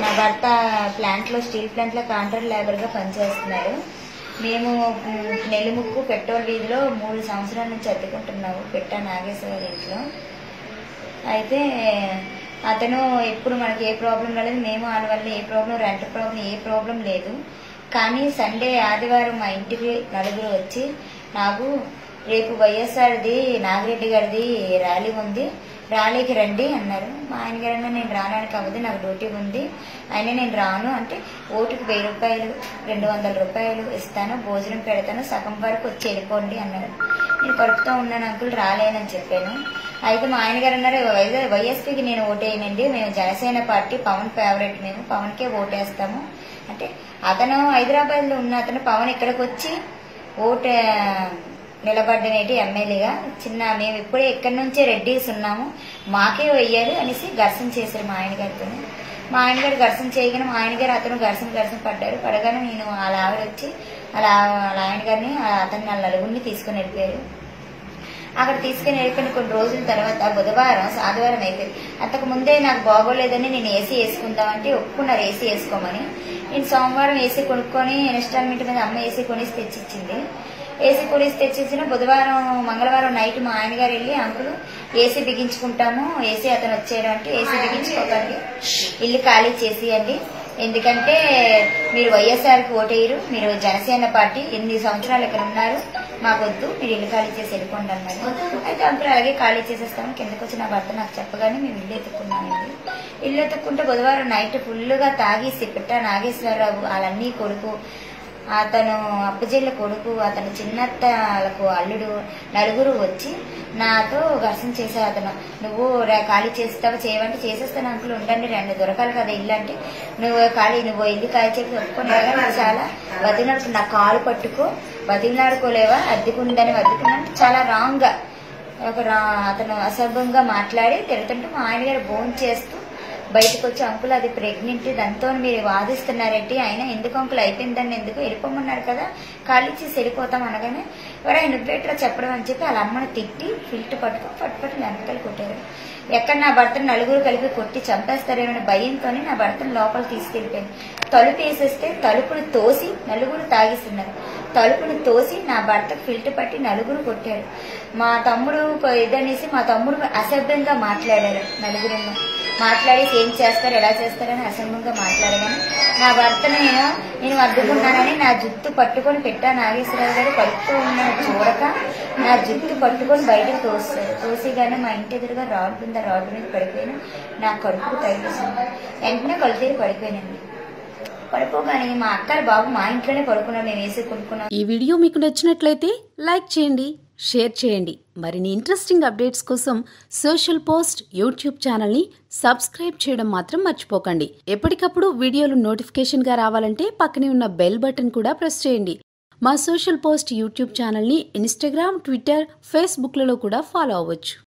నా భర్త ప్లాంట్లో స్టీల్ ప్లాంట్లో కాంట్రాక్ట్ లేబర్గా పనిచేస్తున్నారు. మేము నెల్లిముక్కు పెట్రోల్ వీధిలో 3 సంవత్సరాల నుంచి అద్దెకుంటున్నాము పెట్టా నాగేశ్వర ఇంట్లో. అయితే అతను ఎప్పుడు మనకి ఏ ప్రాబ్లం రాలేదు, మేము ఆయన వల్ల ఏ ప్రాబ్లం, రెంట్ ప్రాబ్లం, ఏ ప్రాబ్లం లేదు. కానీ సండే ఆదివారం మా ఇంటికి నలుగురు వచ్చి నాకు రేపు వైఎస్ఆర్ది నాగిరెడ్డి గారిది ర్యాలీ ఉంది, ర్యాలీకి రండి అన్నారు. మా ఆయన గారన్నా నేను రావడానికి అవ్వదు, నాకు డ్యూటీ ఉంది, అయినా నేను రాను అంటే ఓటుకు 1000 రూపాయలు 200 రూపాయలు ఇస్తాను, భోజనం పెడతాను, సగం వరకు వచ్చి వెళ్ళిపోండి అన్నారు. నేను కడుపుతూ ఉన్నాను అంకుల్, రాలేనని చెప్పాను. అయితే మా ఆయన గారు అన్నారు వైఎస్పీకి నేను ఓటేయనండి, మేము జనసేన పార్టీ పవన్ ఫేవరెట్, మేము పవన్కే ఓటేస్తాము అంటే అతను హైదరాబాద్లో ఉన్న అతను పవన్ ఇక్కడికి వచ్చి ఓటు నిలబడ్డనేటి ఎమ్మెల్యేగా మేము ఇప్పుడే ఇక్కడి నుంచే రెడ్డీస్ ఉన్నాము, మాకే వెయ్యాలి అనేసి ఘర్షణ చేశారు మా ఆయన గారితో. మా ఆయన గారు ఘర్షణ చేయగానే మా ఆయన గారు అతను ఘర్షణ పడగానే నేను అలా ఆవిడ వచ్చి అలా ఆయన గారిని అతను నలుగురిని తీసుకుని వెళ్ళిపోయారు. అక్కడ తీసుకుని వెళ్ళిపోయిన కొన్ని రోజుల తర్వాత బుధవారం ఆదివారం అయిపోయింది. అంతకు ముందే నాకు బాగోలేదని నేను ఏసీ వేసుకుందామంటే ఒప్పుకున్నారు ఏసీ వేసుకోమని. నేను సోమవారం ఏసీ కొనుక్కొని ఇన్స్టాల్మెంట్ మీద అమ్మ ఏసీ కొనేసి తెచ్చిచ్చింది. ఏసీ కొనేసి తెచ్చిచ్చిన మంగళవారం నైట్ మా ఆయన గారు వెళ్ళి అంకులు ఏసీ బిగించుకుంటాము, ఏసీ అతను వచ్చేయడం అంటే ఏసీ బిగించుకోకండి, ఇల్లు ఖాళీ చేసేయండి, ఎందుకంటే మీరు వైఎస్ఆర్కి ఓటేయరు, మీరు జనసేన పార్టీ 8 సంవత్సరాలు ఇక్కడ ఉన్నారు, మాకొద్దు, మీరు ఇల్లు ఖాళీ చేసి వెళ్ళిపోండి అన్నారు. అయితే అంకులు అలాగే ఖాళీ చేసేస్తాము. కిందకు వచ్చి నా భర్త నాకు చెప్పగానే మేము ఇల్లు ఎత్తుకున్నామండి. ఇల్లు ఎత్తుక్కుంటే బుధవారం నైట్ ఫుల్గా తాగేసి పిట్ట నాగేశ్వరరావు వాళ్ళన్నీ కొడుకు, అతను అప్పజెల్ల కొడుకు, అతను చిన్నత్తలకు అల్లుడు నలుగురు వచ్చి నాతో ఘర్షణ చేశారు. అతను నువ్వు ఖాళీ చేస్తావా, చేయమంటే చేసేస్తాను అంకులు, ఉండండి, 2 దొరకాలి కదా ఇల్లు అంటే నువ్వు ఇల్లు ఖాళీ చేసి ఒప్పుకున్నా చాలా బతిలాడుకు నా కాలు పట్టుకో, బతిలాడుకోలేవా, అద్దెకుందని అద్దెకున్నాను చాలా రాంగ్ గా అతను అసభ్యంగా మాట్లాడి తిడుతుంటే మా ఆయన గారు భోజనం చేస్తూ బయటకు వచ్చి అంకుల్ అది ప్రెగ్నెంట్, దాంతో మీరు వాదిస్తున్నారేంటి, అయినా ఎందుకు అంకుల్ అయిపోయిందని ఎందుకు వెళ్ళిపోమన్నారు కదా, ఖాళీ చేసి వెళ్ళిపోతాం అనగానే ఎవరైనా నువ్వేట్రా చెప్పడం అని చెప్పి వాళ్ళ అమ్మను తిట్టి ఫిల్ట్ పట్టుపట్టి వెనకాల కొట్టారు. ఎక్కడ నా భర్తను నలుగురు కలిపి కొట్టి చంపేస్తారేమో భయంతో నా భర్తను లోపల తీసుకెళ్లిపోయాను. తలుపు వేసేస్తే తలుపును తోసి నలుగురు తాగిస్తున్నారు. తలుపును తోసి నా భర్తకు ఫిల్ట్ పట్టి నలుగురు కొట్టారు. మా తమ్ముడు ఇదనేసి మా తమ్ముడు అసభ్యంగా మాట్లాడారు. నలుగురు మాట్లాడి ఏం చేస్తారు ఎలా చేస్తారని అసభ్యంగా మాట్లాడగానే నా భర్తను నేను అడ్డుకున్నానని నా జుట్టు పట్టుకొని పెట్టా నాగేశ్వరరావు గారు కలుపుతూ ఉన్నాను చూడక నా జుట్టు పట్టుకొని బయటకు తోస్తారు. తోసిగానే మా ఇంటి ఎదురుగా రాడ్ ఉంది, రాడ్ మీద పడిపోయాను. నా కడుపుకు తగిలింది. వెంటనే కళ్ళు తీరి పడిపోయానండి. పడిపోగానే మా అక్కల బాబు మా ఇంట్లోనే పడుకున్నాం, మేము వేసి కొనుక్కున్నాం. ఈ వీడియో మీకు నచ్చినట్లయితే లైక్ చేయండి, షేర్ చేయండి. మరిన్ని ఇంట్రెస్టింగ్ అప్డేట్స్ కోసం సోషల్ పోస్ట్ యూట్యూబ్ ఛానల్ని సబ్స్క్రైబ్ చేయడం మాత్రం మర్చిపోకండి. ఎప్పటికప్పుడు వీడియోలు నోటిఫికేషన్గా రావాలంటే పక్కనే ఉన్న బెల్ బటన్ కూడా ప్రెస్ చేయండి. మా సోషల్ పోస్ట్ యూట్యూబ్ ఛానల్ని ఇన్స్టాగ్రామ్, ట్విట్టర్, ఫేస్బుక్లలో కూడా ఫాలో అవ్వచ్చు.